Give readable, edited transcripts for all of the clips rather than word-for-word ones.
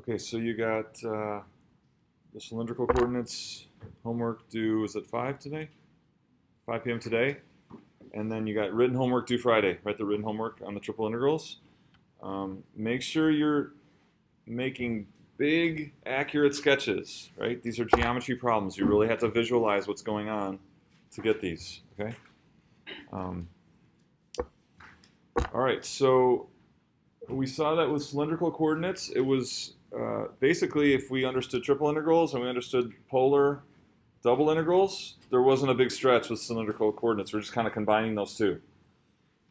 Okay, so you got the cylindrical coordinates homework due, is it 5 today? 5 p.m. today. And then you got written homework due Friday. Write the written homework on the triple integrals. Make sure you're making big, accurate sketches, right? These are geometry problems. You really have to visualize what's going on to get these, okay? All right, so we saw that with cylindrical coordinates, it was basically if we understood triple integrals and we understood polar double integrals, there wasn't a big stretch with cylindrical coordinates. We're just kind of combining those two.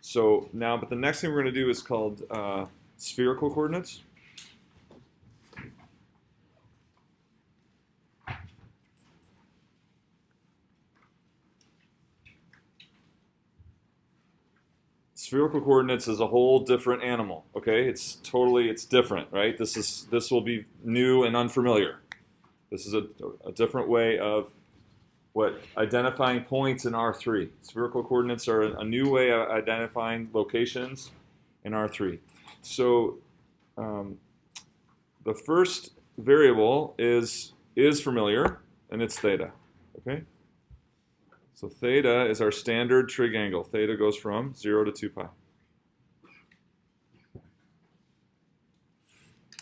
So now, but the next thing we're going to do is called spherical coordinates. Spherical coordinates is a whole different animal, okay? It's different, right? This will be new and unfamiliar. This is a different way of identifying points in R3. Spherical coordinates are a new way of identifying locations in R3. So the first variable is familiar, and it's theta, okay? So theta is our standard trig angle. Theta goes from 0 to 2 pi.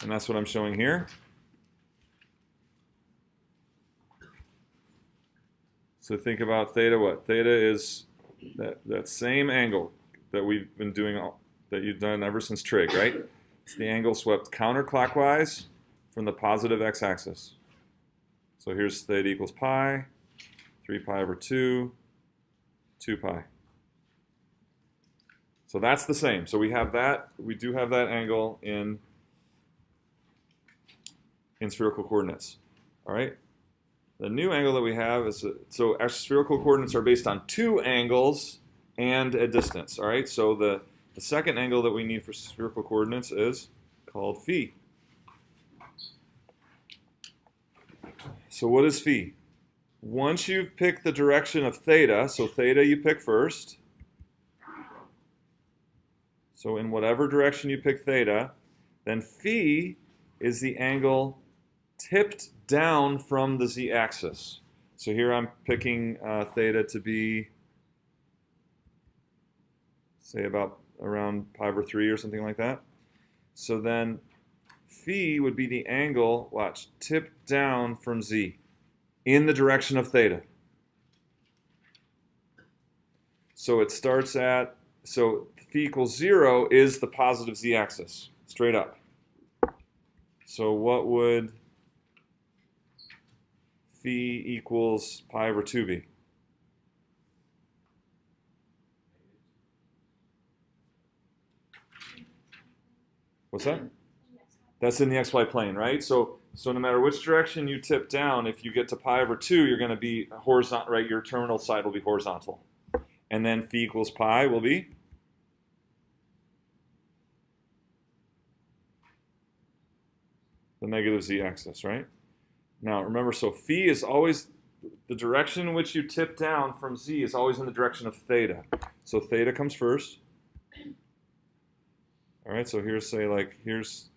And that's what I'm showing here. So think about theta what? Theta is that same angle that we've been doing, that you've done ever since trig, right? It's the angle swept counterclockwise from the positive x-axis. So here's theta equals pi. 3 pi over 2, 2 pi. So that's the same. So we have that. We do have that angle in spherical coordinates. All right. The new angle that we have is so actually spherical coordinates are based on two angles and a distance. All right. So the second angle that we need for spherical coordinates is called phi. So what is phi? Once you've picked the direction of theta, so theta you pick first. So in whatever direction you pick theta, then phi is the angle tipped down from the z-axis. So here I'm picking theta to be, say, about around pi over 3 or something like that. So then phi would be the angle, watch, tipped down from z, in the direction of theta. So it starts at, so phi equals 0 is the positive z-axis, straight up. So what would phi equals pi over 2 be? What's that? That's in the xy plane, right? So no matter which direction you tip down, if you get to pi over 2, you're going to be horizontal, right? Your terminal side will be horizontal. And then phi equals pi will be? The negative z-axis, right? Now remember, so phi is always, the direction in which you tip down from z is always in the direction of theta. So theta comes first. All right, so here's, say, like, here's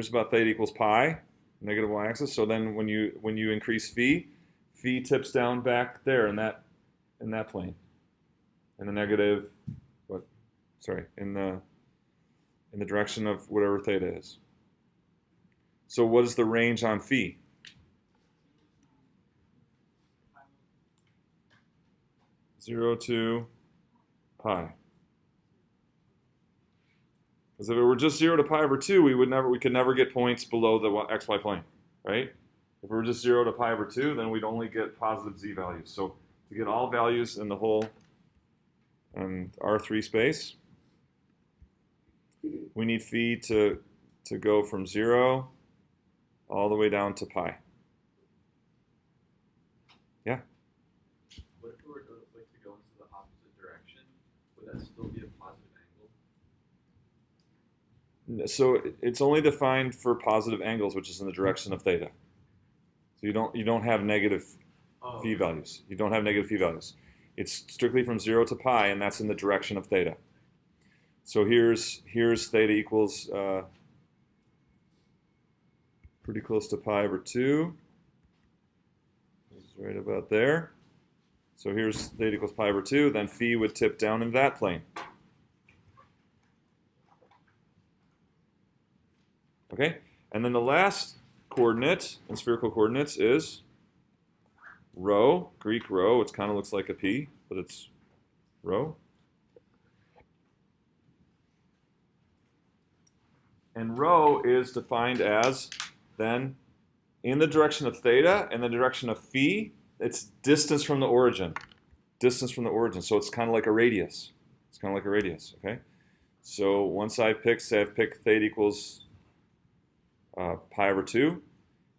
about theta equals pi, negative y-axis. So then when you increase phi tips down back there in that plane, in the negative, in the direction of whatever theta is. So what is the range on phi? Zero to pi. Because if it were just 0 to pi over 2, we could never get points below the xy plane, right? If it were just 0 to pi over 2, then we'd only get positive z values. So to get all values in the whole R3 space, we need phi to go from 0 all the way down to pi. Yeah? What if we were to go into the opposite direction? Would that still be a positive angle? So it's only defined for positive angles, which is in the direction of theta. So you don't have negative phi values. You don't have negative phi values. It's strictly from 0 to pi, and that's in the direction of theta. So here's theta equals pretty close to pi over 2. It's right about there. So here's theta equals pi over 2. Then phi would tip down in that plane. Okay? And then the last coordinate in spherical coordinates is rho, Greek rho. It kind of looks like a P, but it's rho. And rho is defined as then in the direction of theta and the direction of phi, it's distance from the origin. Distance from the origin. So it's kind of like a radius. It's kind of like a radius, okay? So once I've picked, say I've picked theta equals pi over 2,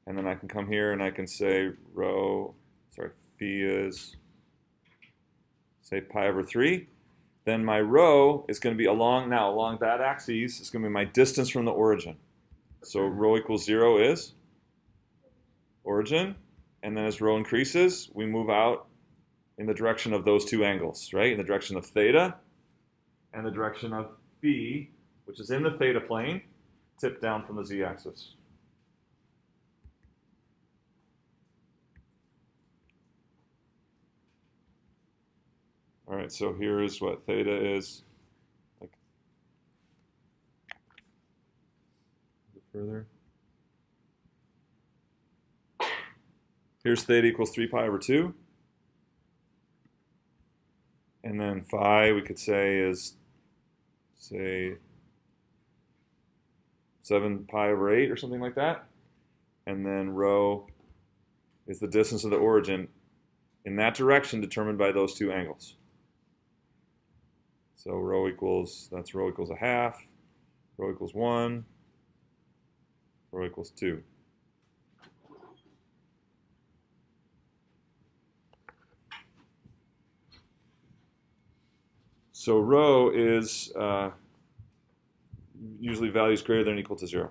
and then I can come here and I can say phi is, say, pi over 3. Then my rho is going to be along that axis, it's going to be my distance from the origin. So rho equals 0 is origin, and then as rho increases, we move out in the direction of those two angles, right? In the direction of theta and the direction of phi, which is in the theta plane, tipped down from the z-axis. All right, so here is what theta is. Like, a bit further. Here's theta equals 3 pi over 2. And then phi, we could say, is, say, 7 pi over 8 or something like that. And then rho is the distance of the origin in that direction determined by those two angles. So rho equals a half, rho equals 1, rho equals 2. So rho is usually values greater than or equal to 0.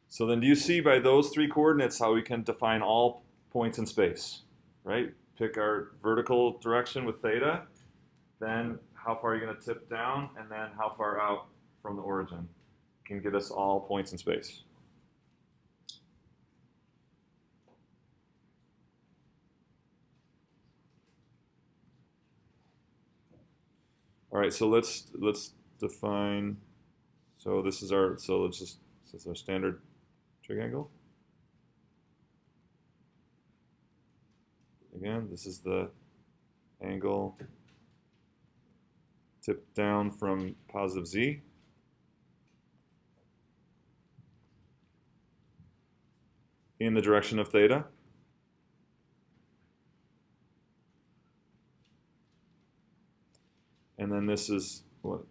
So then do you see by those three coordinates how we can define all points in space, right? Pick our vertical direction with theta, then how far are you going to tip down, and then how far out from the origin can get us all points in space. All right, so let's define. So this is our this is our standard trig angle. Again, this is the angle tipped down from positive z. In the direction of theta. And then this is what?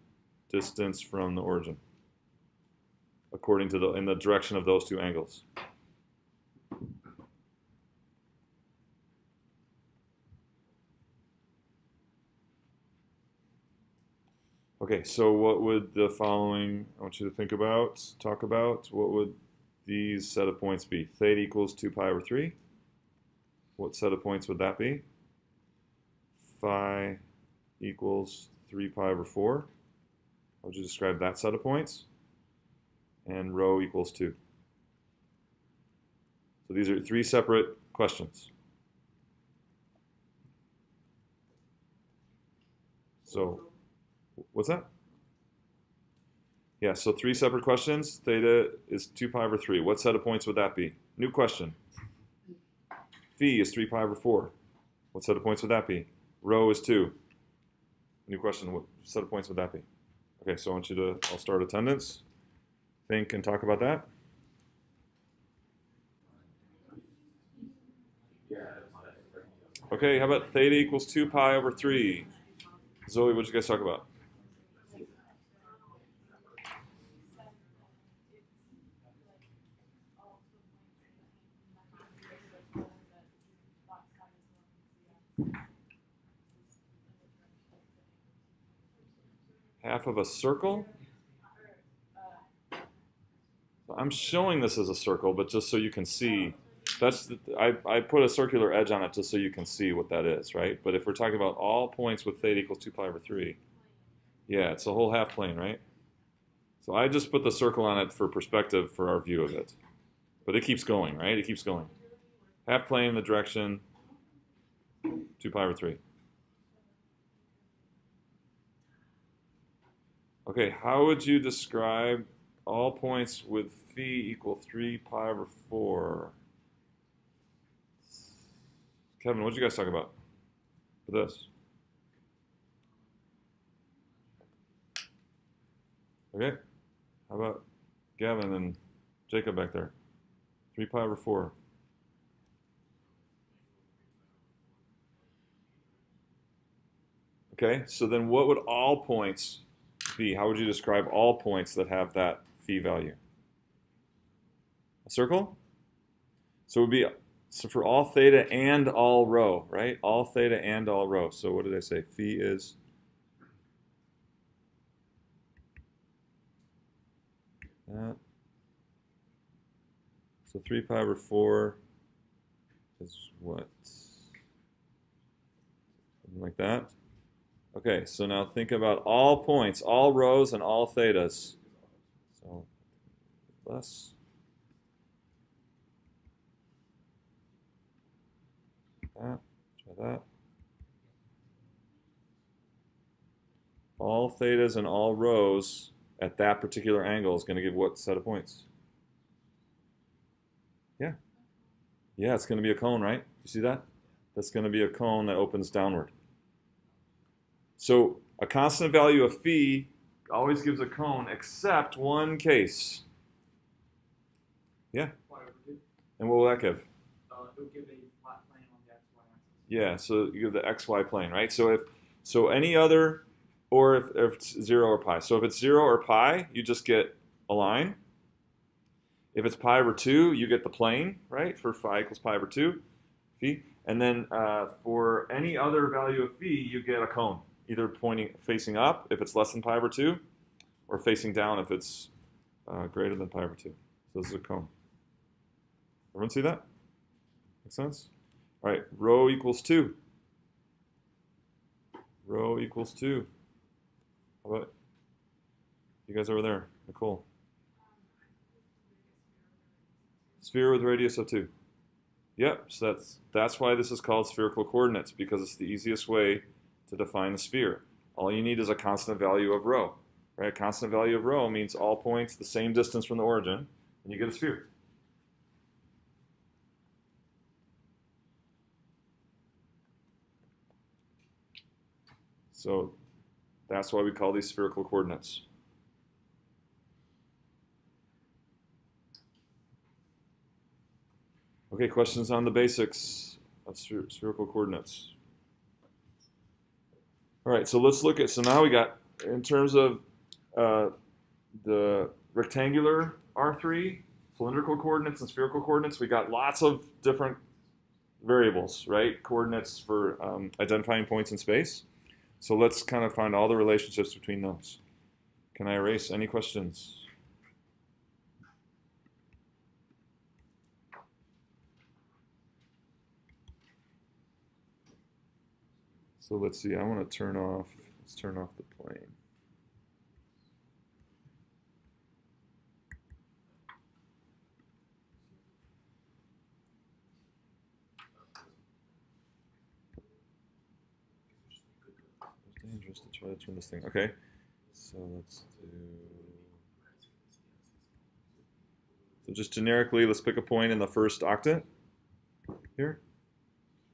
Distance from the origin, according to in the direction of those two angles. Okay, so what would the following, I want you to think about, talk about, what would these set of points be? Theta equals 2 pi over 3. What set of points would that be? Phi equals 3 pi over 4. How would you describe that set of points? And rho equals 2. So these are three separate questions. So, what's that? Yeah, so three separate questions. Theta is 2 pi over 3. What set of points would that be? New question. Phi is 3 pi over 4. What set of points would that be? Rho is 2. New question. What set of points would that be? Okay, so I want you to, I'll start attendance. Think and talk about that. Okay, how about theta equals 2 pi over 3? Zoe, what did you guys talk about? Half of a circle? I'm showing this as a circle, but just so you can see I put a circular edge on it just so you can see what that is, right? But if we're talking about all points with theta equals 2 pi over 3, yeah, it's a whole half plane, right? So I just put the circle on it for perspective for our view of it. But it keeps going, right? It keeps going. Half plane in the direction 2 pi over 3. Okay, how would you describe all points with phi equal 3 pi over 4? Kevin, what did you guys talk about for this? Okay, how about Gavin and Jacob back there? 3 pi over 4. Okay, so then what would all points be? How would you describe all points that have that phi value? A circle? So it would be so for all theta and all rho, right? All theta and all rho. So what did I say? Phi is that. So 3 pi over 4 is what? Something like that. Okay, so now think about all points, all rhos and all thetas. So less. That, try that. All thetas and all rhos at that particular angle is going to give what set of points? Yeah. Yeah, it's going to be a cone, right? You see that? That's going to be a cone that opens downward. So a constant value of phi always gives a cone except one case. Yeah? And what will that give? It will give a flat plane on the xy axis. Yeah, so you give the xy plane, right? So any other, or if it's 0 or pi. So if it's 0 or pi, you just get a line. If it's pi over 2, you get the plane, right? For phi equals pi over 2, phi. And then for any other value of phi, you get a cone, either facing up if it's less than pi over 2, or facing down if it's greater than pi over 2. So this is a cone. Everyone see that? Make sense? All right, rho equals 2. Rho equals 2. How about you guys over there? Nicole. Sphere with radius of 2. Yep, so that's why this is called spherical coordinates, because it's the easiest way to define a sphere. All you need is a constant value of rho. Right? A constant value of rho means all points the same distance from the origin, and you get a sphere. So that's why we call these spherical coordinates. Okay, questions on the basics of spherical coordinates. All right, so let's look at, so now we got, in terms of the rectangular R3, cylindrical coordinates and spherical coordinates, we got lots of different variables, right? Coordinates for identifying points in space. So let's kind of find all the relationships between those. Can I erase any questions? So let's see, I want to let's turn off the plane. It's dangerous to try to turn this thing. Okay, so let's do, so just generically, let's pick a point in the first octant here.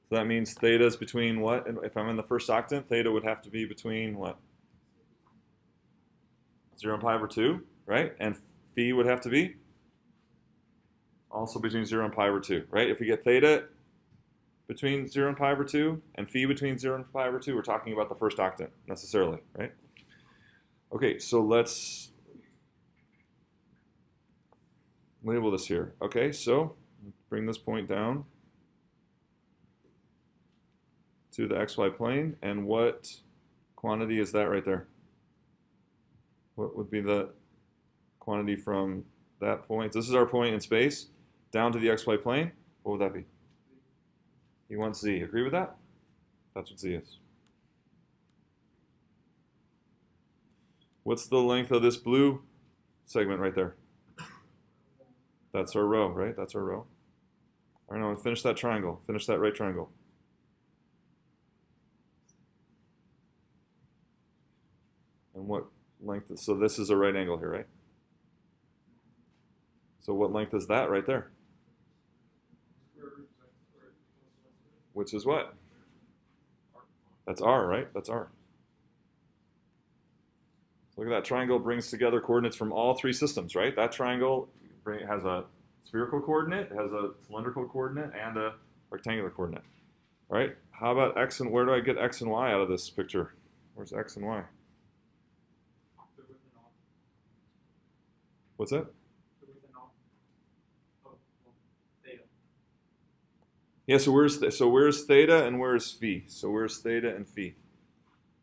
So that means theta is between what? And if I'm in the first octant, theta would have to be between what? 0 and pi over 2, right? And phi would have to be also between 0 and pi over 2, right? If we get theta between 0 and pi over 2 and phi between 0 and pi over 2, we're talking about the first octant necessarily, right? Okay, so let's label this here. Okay, so bring this point down to the xy plane, and what quantity is that right there? What would be the quantity from that point? This is our point in space, down to the xy plane. What would that be? He wants z. Agree with that? That's what z is. What's the length of this blue segment right there? That's our row, right? That's our row. All right, now finish that triangle. Finish that right triangle. And what length? So this is a right angle here, right? So what length is that right there? Which is what? That's r, right? That's r. So look at that triangle brings together coordinates from all three systems, right? That triangle has a spherical coordinate, it has a cylindrical coordinate, and a rectangular coordinate. All right? How about x and where do I get x and y out of this picture? Where's x and y? What's that? Yeah, so where's theta and where's phi? So where's theta and phi?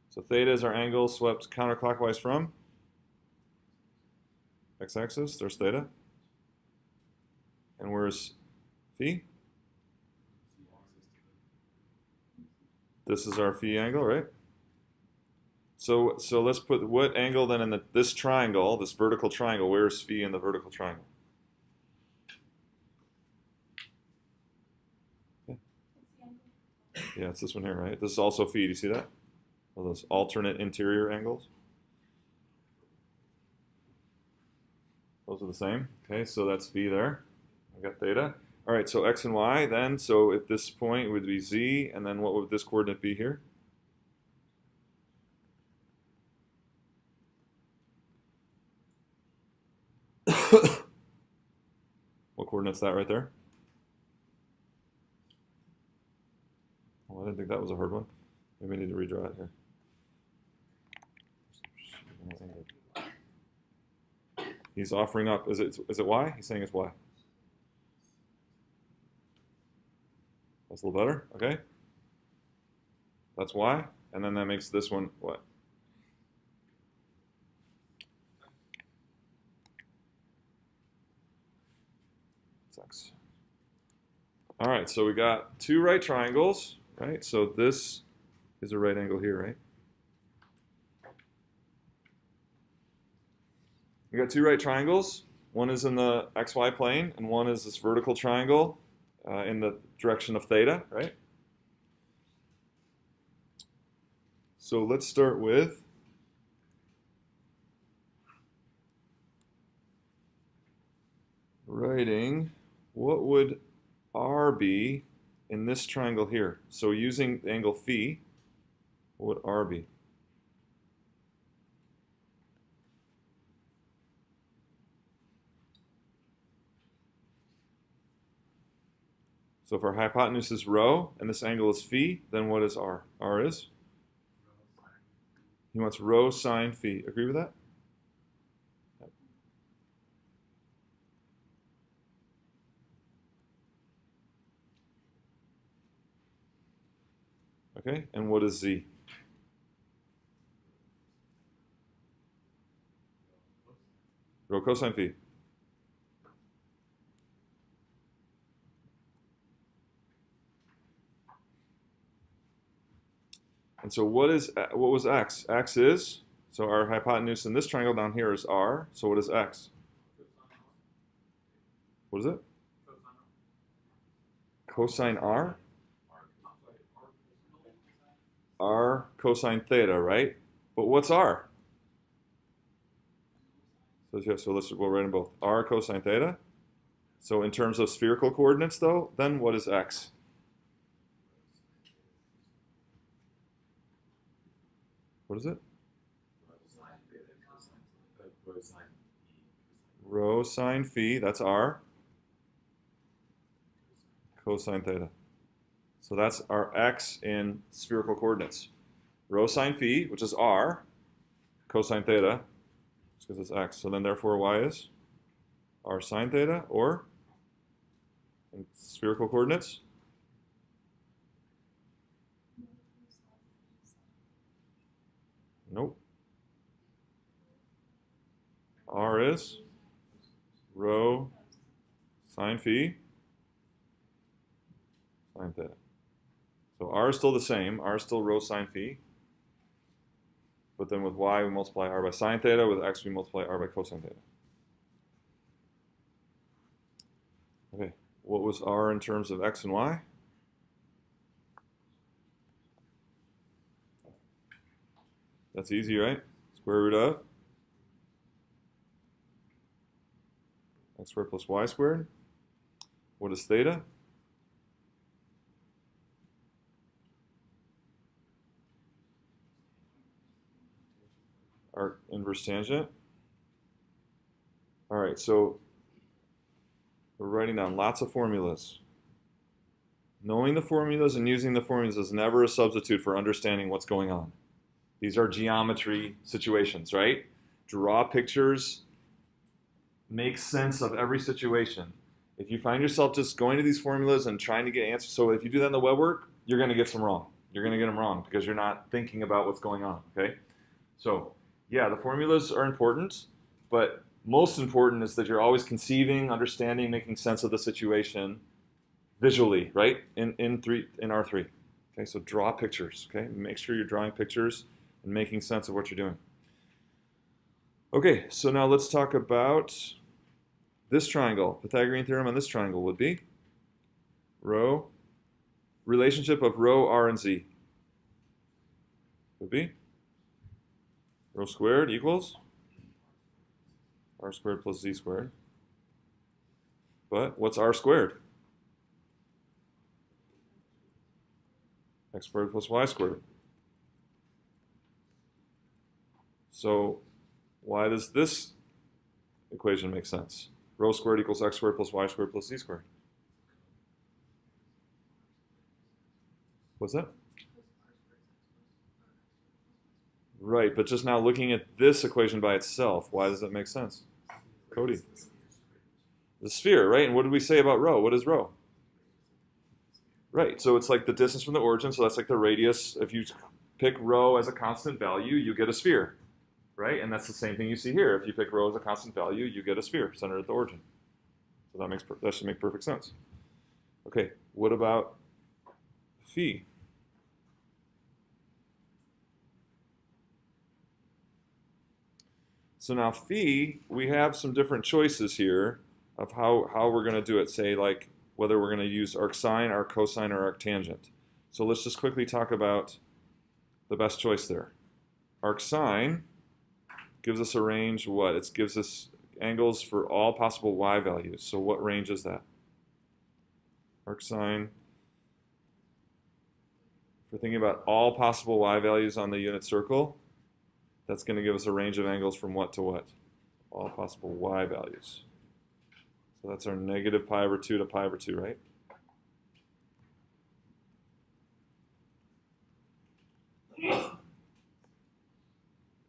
So theta is our angle swept counterclockwise from x-axis. There's theta. And where's phi? This is our phi angle, right? So let's put what angle then in this triangle, this vertical triangle? Where's phi in the vertical triangle? Yeah, it's this one here, right? This is also phi. Do you see that? All those alternate interior angles. Those are the same. Okay, so that's phi there. I got theta. All right, so x and y then. So at this point would be z, and then what would this coordinate be here? What coordinate's that right there? Well, I didn't think that was a hard one. Maybe I need to redraw it here. He's offering up. Is it y? He's saying it's y. That's a little better. Okay. That's y, and then that makes this one what? It's x. All right. So we got two right triangles, right? So this is a right angle here, right? We got two right triangles. One is in the xy plane, and one is this vertical triangle in the direction of theta, right? So let's start with writing what would r be in this triangle here. So using the angle phi, what would r be? So if our hypotenuse is rho and this angle is phi, then what is r? R is? He wants rho sine phi. Agree with that? Yep. Okay, and what is z? Rho cosine phi. And so what was x? X is, so our hypotenuse in this triangle down here is r. So what is x? What is it? Cosine r? R cosine theta, right? But what's r? So we'll write them both. R cosine theta. So in terms of spherical coordinates though, then what is x? What is it? Rho sine phi, that's r. Cosine theta. So that's our x in spherical coordinates. Rho sine phi, which is r, cosine theta, because it's x. So then therefore y is r sine theta, or in spherical coordinates? Nope. R is rho sine phi. sine theta. So r is still the same. R is still rho sine phi. But then with y, we multiply r by sine theta. With x, we multiply r by cosine theta. Okay, what was r in terms of x and y? That's easy, right? Square root of x squared plus y squared. What is theta? Our inverse tangent. All right, so we're writing down lots of formulas. Knowing the formulas and using the formulas is never a substitute for understanding what's going on. These are geometry situations, right? Draw pictures, make sense of every situation. If you find yourself just going to these formulas and trying to get answers, so if you do that in the web work, you're going to get some wrong. You're going to get them wrong because you're not thinking about what's going on, okay? So, yeah, the formulas are important, but most important is that you're always conceiving, understanding, making sense of the situation visually, right? In R3. Okay, so draw pictures, okay? Make sure you're drawing pictures and making sense of what you're doing. Okay, so now let's talk about this triangle. Pythagorean theorem on this triangle would be rho, relationship of rho, r, and z. Would be rho squared equals r squared plus z squared. But what's r squared? X squared plus y squared. So why does this equation make sense? Rho squared equals x squared plus y squared plus z squared. What's that? Right, but just now looking at this equation by itself, why does that make sense? Cody. The sphere, right? And what did we say about rho? What is rho? Right, so it's like the distance from the origin, so that's like the radius. If you pick rho as a constant value, you get a sphere, right? And that's the same thing you see here. If you pick rho as a constant value, you get a sphere centered at the origin. So that should make perfect sense. Okay, what about phi? So now phi, we have some different choices here of how we're going to do it. Say like whether we're going to use arcsine, arccosine, or arctangent. So let's just quickly talk about the best choice there. Arcsine gives us a range of what? It gives us angles for all possible y values. So what range is that? Arcsine, if we're thinking about all possible y values on the unit circle, that's going to give us a range of angles from what to what? All possible y values. So that's our negative pi over 2 to pi over 2, right?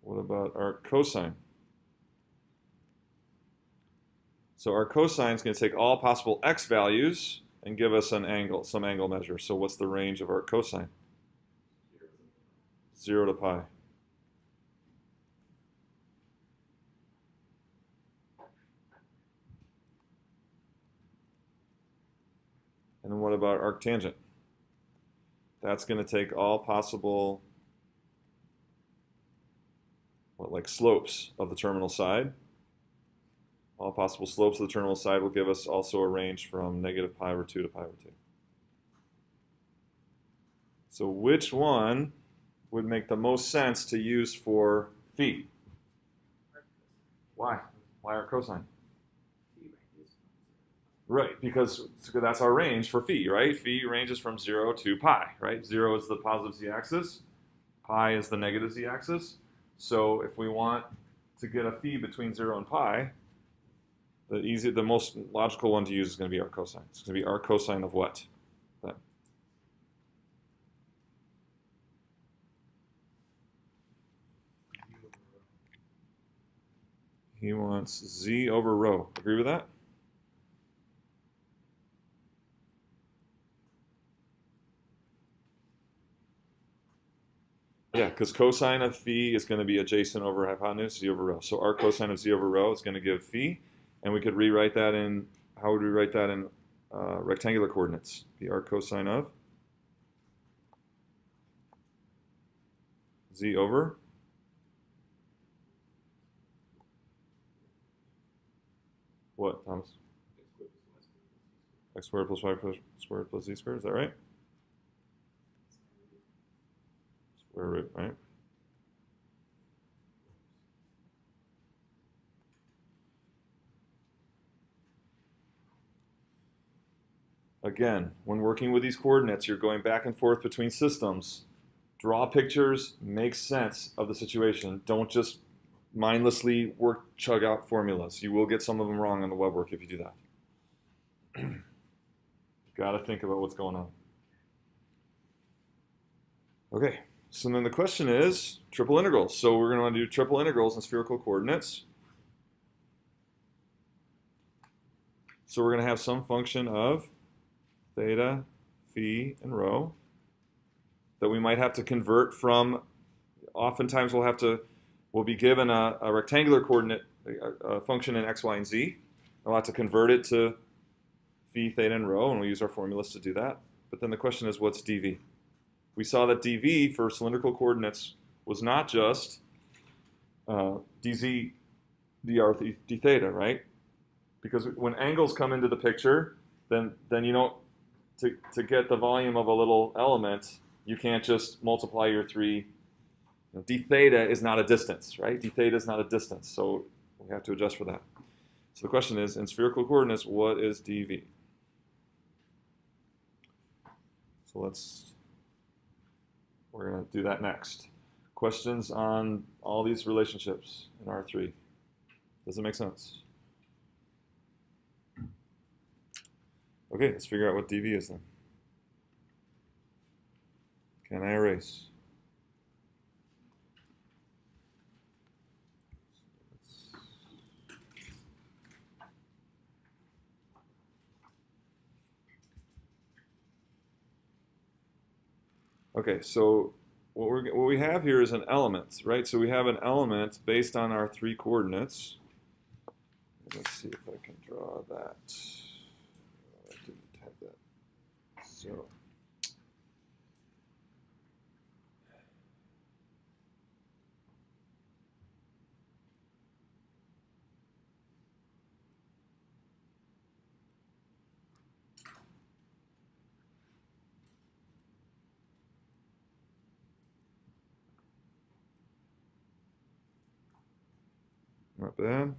What about our cosine? So our cosine is going to take all possible x values and give us an angle, some angle measure. So what's the range of our cosine? 0 to pi. And then what about arctangent? That's going to take all possible, like slopes of the terminal side. All possible slopes of the terminal side will give us also a range from negative pi over 2 to pi over 2. So which one would make the most sense to use for phi? Why? Why arccosine? Right, because that's our range for phi, right? Phi ranges from 0 to pi, right? 0 is the positive z-axis, pi is the negative z-axis. So if we want to get a phi between 0 and pi, the most logical one to use is going to be arccosine. It's going to be arccosine of what? Then. He wants z over rho. Agree with that? Yeah, because cosine of phi is going to be adjacent over hypotenuse, z over rho. So arccosine of z over rho is going to give phi, and we could rewrite that in, how would we write that in rectangular coordinates. PR cosine of z over what, Thomas? X squared plus y squared plus z squared, is that right? Square root, right? Again, when working with these coordinates, you're going back and forth between systems. Draw pictures, make sense of the situation. Don't just mindlessly chug out formulas. You will get some of them wrong on the web work if you do that. Got to think about what's going on. Okay, so then the question is triple integrals. So we're going to want to do triple integrals in spherical coordinates. So we're going to have some function of theta, phi, and rho that we might have to convert from. Oftentimes we'll be given a rectangular coordinate a function in x, y, and z. We'll have to convert it to phi, theta, and rho, and we'll use our formulas to do that. But then the question is, what's dv? We saw that dv for cylindrical coordinates was not just dz, dr, d theta, right? Because when angles come into the picture, then you don't, to get the volume of a little element, you can't just multiply your three. D theta is not a distance, right? D theta is not a distance, so we have to adjust for that. So the question is, in spherical coordinates, what is dv? So we're going to do that next. Questions on all these relationships in R3? Does it make sense? Okay, let's figure out what dv is then. Can I erase? Okay, so what we have here is an element, right? So we have an element based on our three coordinates. Let's see if I can draw that. I didn't have that. So not bad.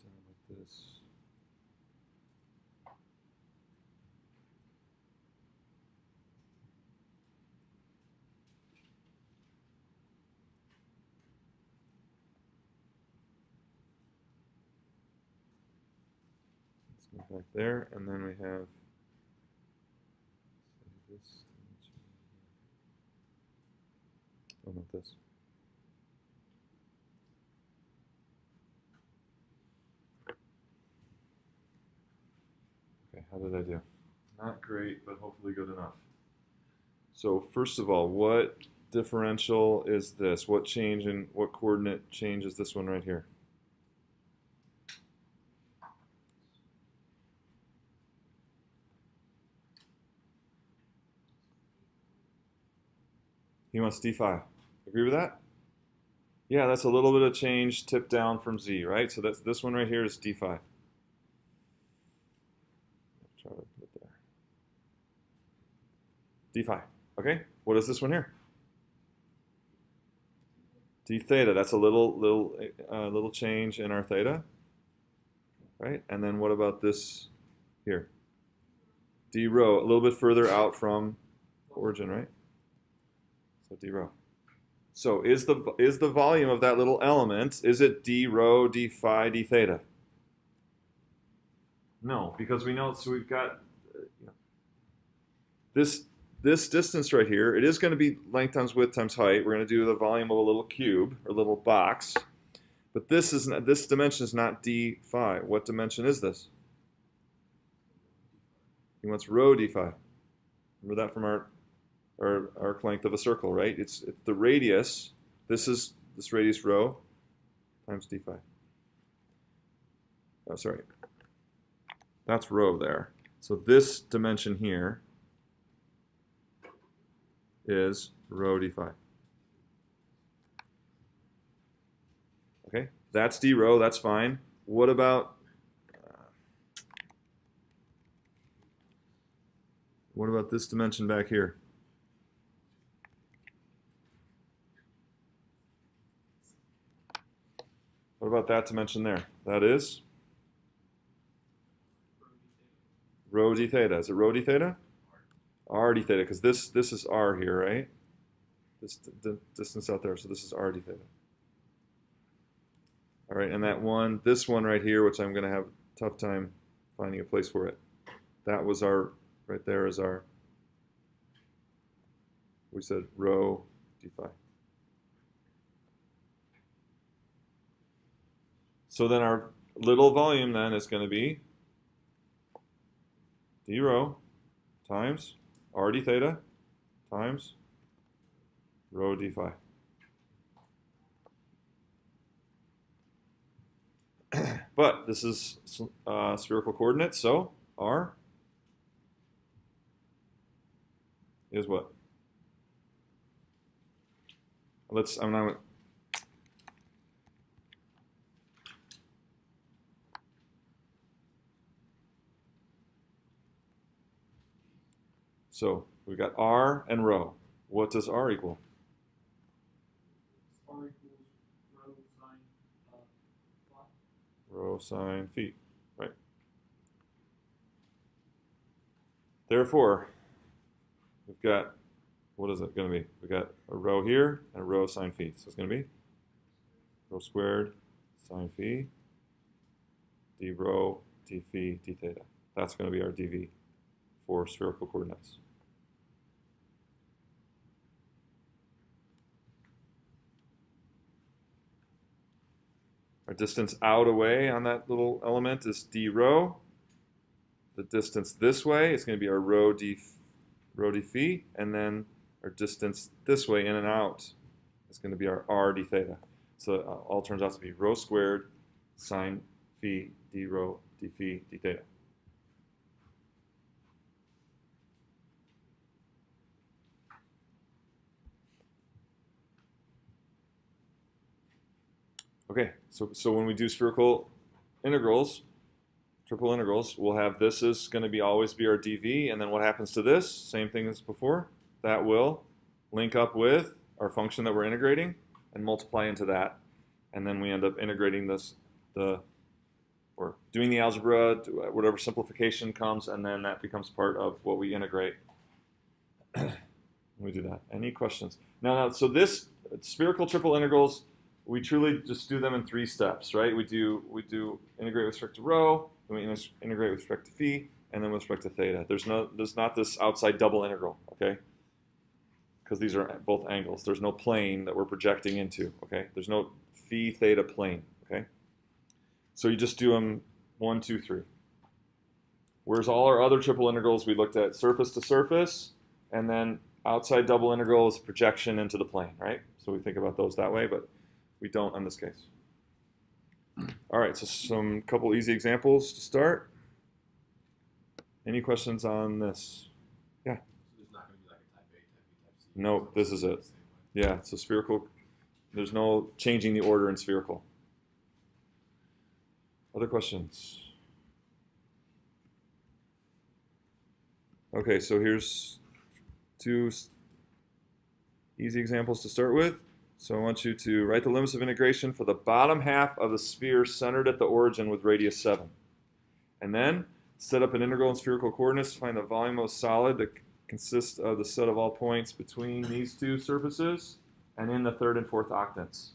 Down like this. Let's go back there, and then we have this. Oh, not this. Okay, how did I do? Not great, but hopefully good enough. So first of all, what differential is this? What coordinate change is this one right here? He wants d phi. Agree with that? Yeah, that's a little bit of change tipped down from z, right? So that's this one right here is d phi. Try to put it there. D phi. Okay. What is this one here? D theta. That's a little change in our theta, right? And then what about this here? D rho. A little bit further out from origin, right? So d rho. So is the volume of that little element, is it d rho, d phi, d theta? No, because we know, so we've got this this distance right here, it is going to be length times width times height. We're going to do the volume of a little cube or little box. But this dimension is not d phi. What dimension is this? He wants rho d phi. Remember that from our arc length of a circle, right? It's the radius. This radius rho times d phi. Oh, sorry. That's rho there. So this dimension here is rho d phi. Okay, that's d rho. That's fine. What about this dimension back here? What about that dimension there? That is rho d theta. Is it rho d theta? R d theta, because this is r here, right? This distance out there, so this is r d theta. All right, and this one right here, which I'm going to have a tough time finding a place for it. That was our, right there is our, we said rho d phi. So then our little volume then is going to be d rho times r d theta times rho d phi. But this is spherical coordinates, so r is what? So we've got r and rho. What does r equal? R equals rho sine phi. Rho sine phi, right? Therefore, we've got, what is it going to be? We've got a rho here and a rho sine phi. So it's going to be rho squared sine phi d rho d phi d theta. That's going to be our dv for spherical coordinates. Our distance out away on that little element is d rho. The distance this way is going to be our rho d phi, and then our distance this way in and out is going to be our r d theta. So it all turns out to be rho squared sine phi d rho d phi d theta. Okay, so when we do spherical integrals, triple integrals, we'll have this is going to be always be our dv, and then what happens to this? Same thing as before. That will link up with our function that we're integrating and multiply into that, and then we end up integrating this, or doing the algebra, whatever simplification comes, and then that becomes part of what we integrate. We do that. Any questions? Now, so this spherical triple integrals, we truly just do them in 3 steps, right? We do integrate with respect to rho, then we integrate with respect to phi, and then with respect to theta. There's not this outside double integral, okay? Because these are both angles. There's no plane that we're projecting into, okay? There's no phi theta plane, okay? So you just do them 1, 2, 3. Whereas all our other triple integrals, we looked at surface to surface, and then outside double integral is projection into the plane, right? So we think about those that way, but we don't in this case. All right, so some couple easy examples to start. Any questions on this? Yeah. So there's not going to be like a type A, type B, type C. No, this is it. Yeah, so spherical. There's no changing the order in spherical. Other questions? Okay, so here's 2 easy examples to start with. So I want you to write the limits of integration for the bottom half of the sphere centered at the origin with radius 7. And then set up an integral in spherical coordinates to find the volume of a solid that consists of the set of all points between these 2 surfaces and in the 3rd and 4th octants.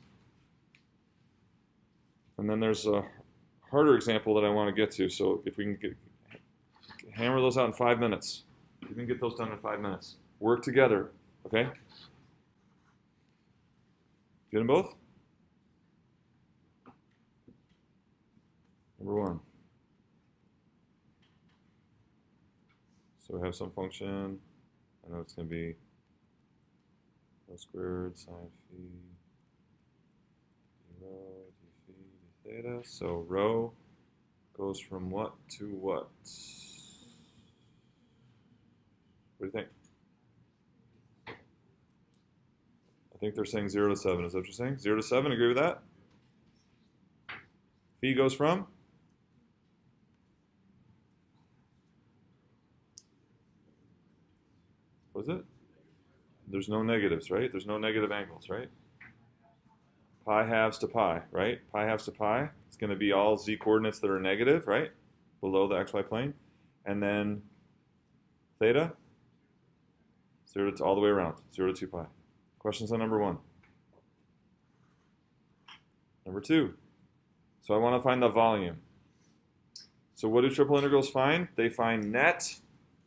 And then there's a harder example that I want to get to. So if we can hammer those out in 5 minutes. You can get those done in 5 minutes. work together. Okay? Get them both? Number 1. So we have some function. I know it's going to be rho squared sine phi d rho d phi d theta. So rho goes from what to what? What do you think? I think they're saying 0 to 7. Is that what you're saying? 0 to 7, agree with that? Phi goes from? What is it? There's no negatives, right? There's no negative angles, right? Pi halves to pi, right? Pi halves to pi. It's going to be all z coordinates that are negative, right? Below the xy plane. And then theta? 0 to all the way around. 0 to 2 pi. Questions on number 1. Number 2. So I want to find the volume. So what do triple integrals find? They find net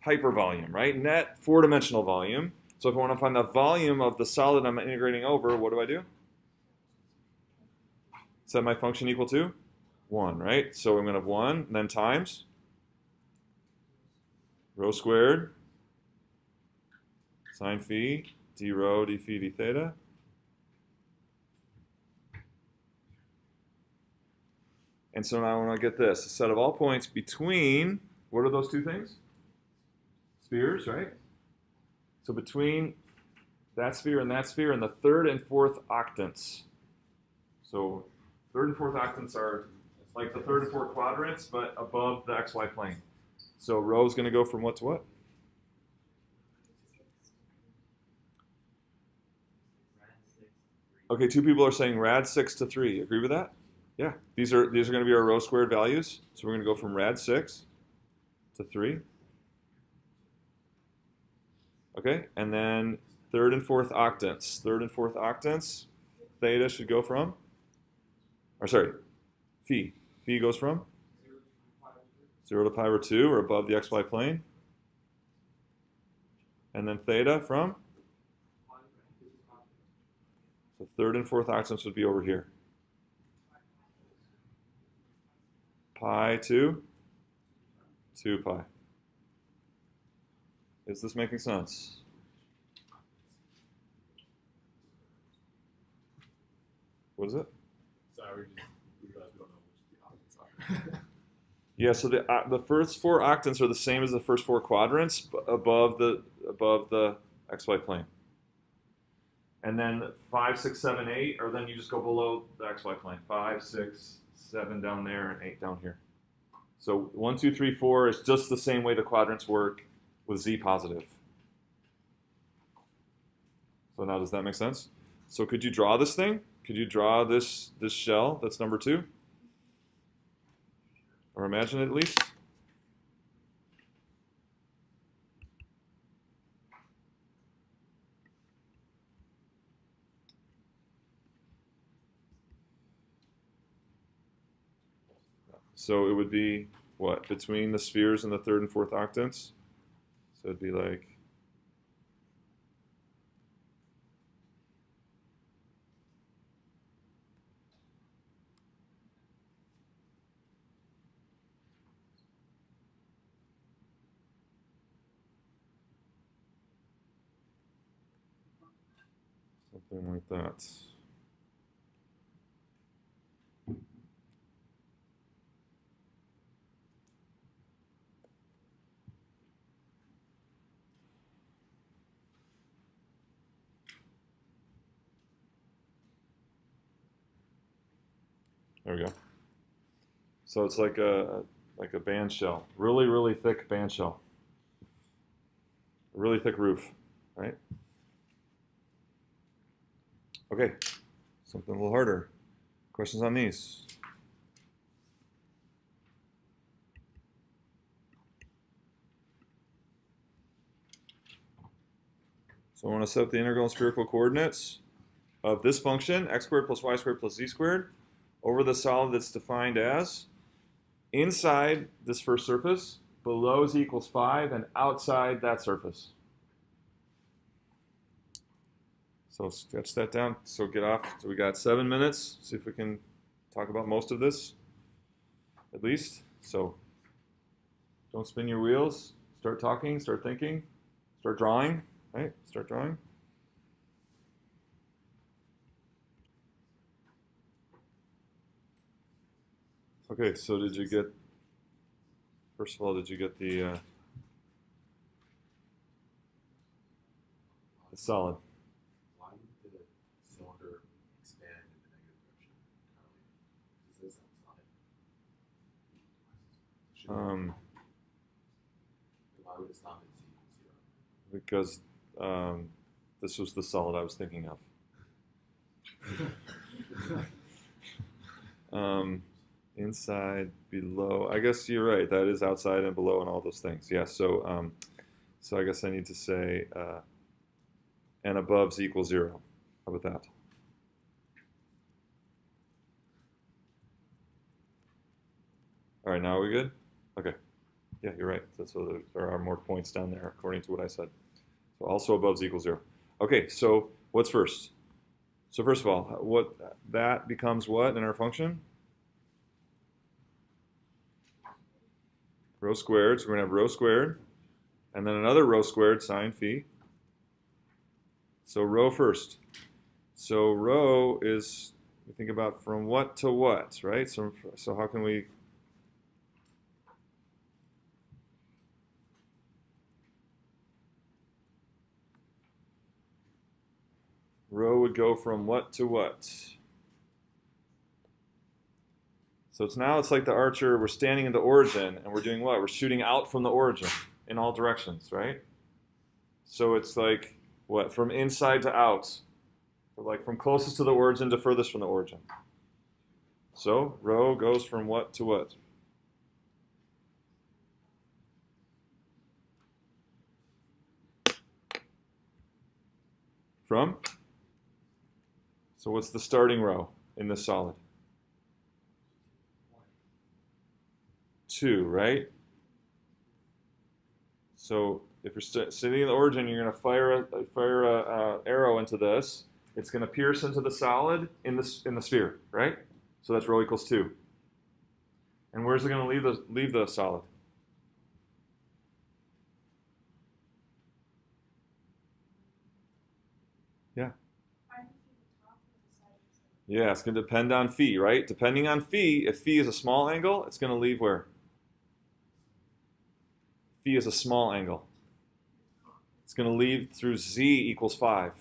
hypervolume, right? Net 4-dimensional volume. So if I want to find the volume of the solid I'm integrating over, what do? Set my function equal to 1, right? So I'm going to have 1, and then times rho squared sine phi d rho d phi d theta. And so now I want to get this, a set of all points between, what are those two things? Spheres, right? So between that sphere and the third and fourth octants. So third and fourth octants are like the third and fourth quadrants, but above the xy plane. So rho is going to go from what to what? Okay, 2 people are saying rad 6 to 3. Agree with that? Yeah. These are going to be our rho squared values. So we're going to go from rad 6 to 3. Okay, and then third and fourth octants. Third and fourth octants, theta should go from, or sorry, phi. Phi goes from 0 to pi over 2, or above the xy plane. And then theta from? So third and fourth octants would be over here. Pi to 2 pi. Is this making sense? What is it? Sorry, we realized we don't know which the options are. Yeah, so the first 4 octants are the same as the first 4 quadrants above the xy plane. And then 5, 6, 7, 8, or then you just go below the xy plane. 5, 6, 7 down there, and 8 down here. So 1, 2, 3, 4 is just the same way the quadrants work with z positive. So now does that make sense? So could you draw this thing? Could you draw this shell that's number 2? Or imagine it at least? So it would be, what, between the spheres and the third and fourth octants? So it'd be like, something like that. There we go. So it's like a band shell, really thick band shell, a really thick roof, right? Okay, something a little harder. Questions on these? So I want to set up the integral and spherical coordinates of this function, x squared plus y squared plus z squared, over the solid that's defined as inside this first surface, below z equals 5, and outside that surface. So sketch that down. So get off. So we got 7 minutes. See if we can talk about most of this, at least. So don't spin your wheels. Start talking. Start thinking. Start drawing. Right? Start drawing. Okay. So did you get? First of all, did you get the solid? Why did the cylinder expand in the negative direction? Is this outside? Why would it stop at z equals 0? Because this was the solid I was thinking of. Inside, below. I guess you're right. That is outside and below and all those things. Yeah. So, so I guess I need to say and above z equals 0. How about that? All right. Now are we good? Okay. Yeah, you're right. So there are more points down there according to what I said. So also above z equals 0. Okay. So what's first? So first of all, what that becomes what in our function? Rho squared, so we're going to have rho squared, and then another rho squared sine phi. So rho first. So rho is, we think about from what to what, right? So how can we, rho would go from what to what? So it's like the archer, we're standing in the origin, and we're doing what? We're shooting out from the origin in all directions, right? So it's like, what? From inside to out. Or like from closest to the origin to furthest from the origin. So rho goes from what to what? From? So what's the starting rho in this solid? 2, right? So if you're sitting in the origin, you're going to fire a arrow into this. It's going to pierce into the solid in the sphere, right? So that's rho equals 2. And where's it going to leave the solid? Yeah. Yeah, it's going to depend on phi, right? Depending on phi, if phi is a small angle, it's going to leave where? Phi is a small angle. It's going to leave through z equals 5.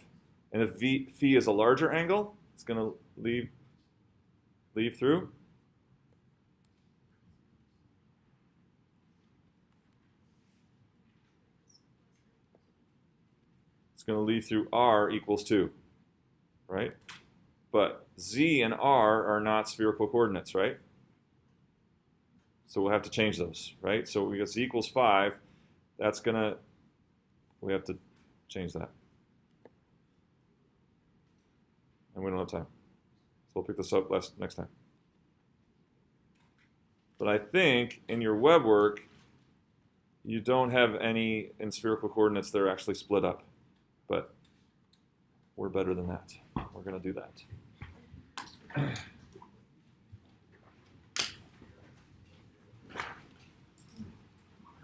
And if phi is a larger angle, it's going to leave through? It's going to leave through r equals 2, right? But z and r are not spherical coordinates, right? So we'll have to change those, right? So we got z equals 5. That's going to, we have to change that. And we don't have time. So we'll pick this up next time. But I think in your web work, you don't have any in spherical coordinates that are actually split up. But we're better than that. We're going to do that.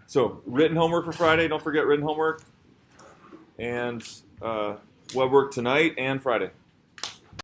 So written homework for Friday. Don't forget written homework. And web work tonight and Friday.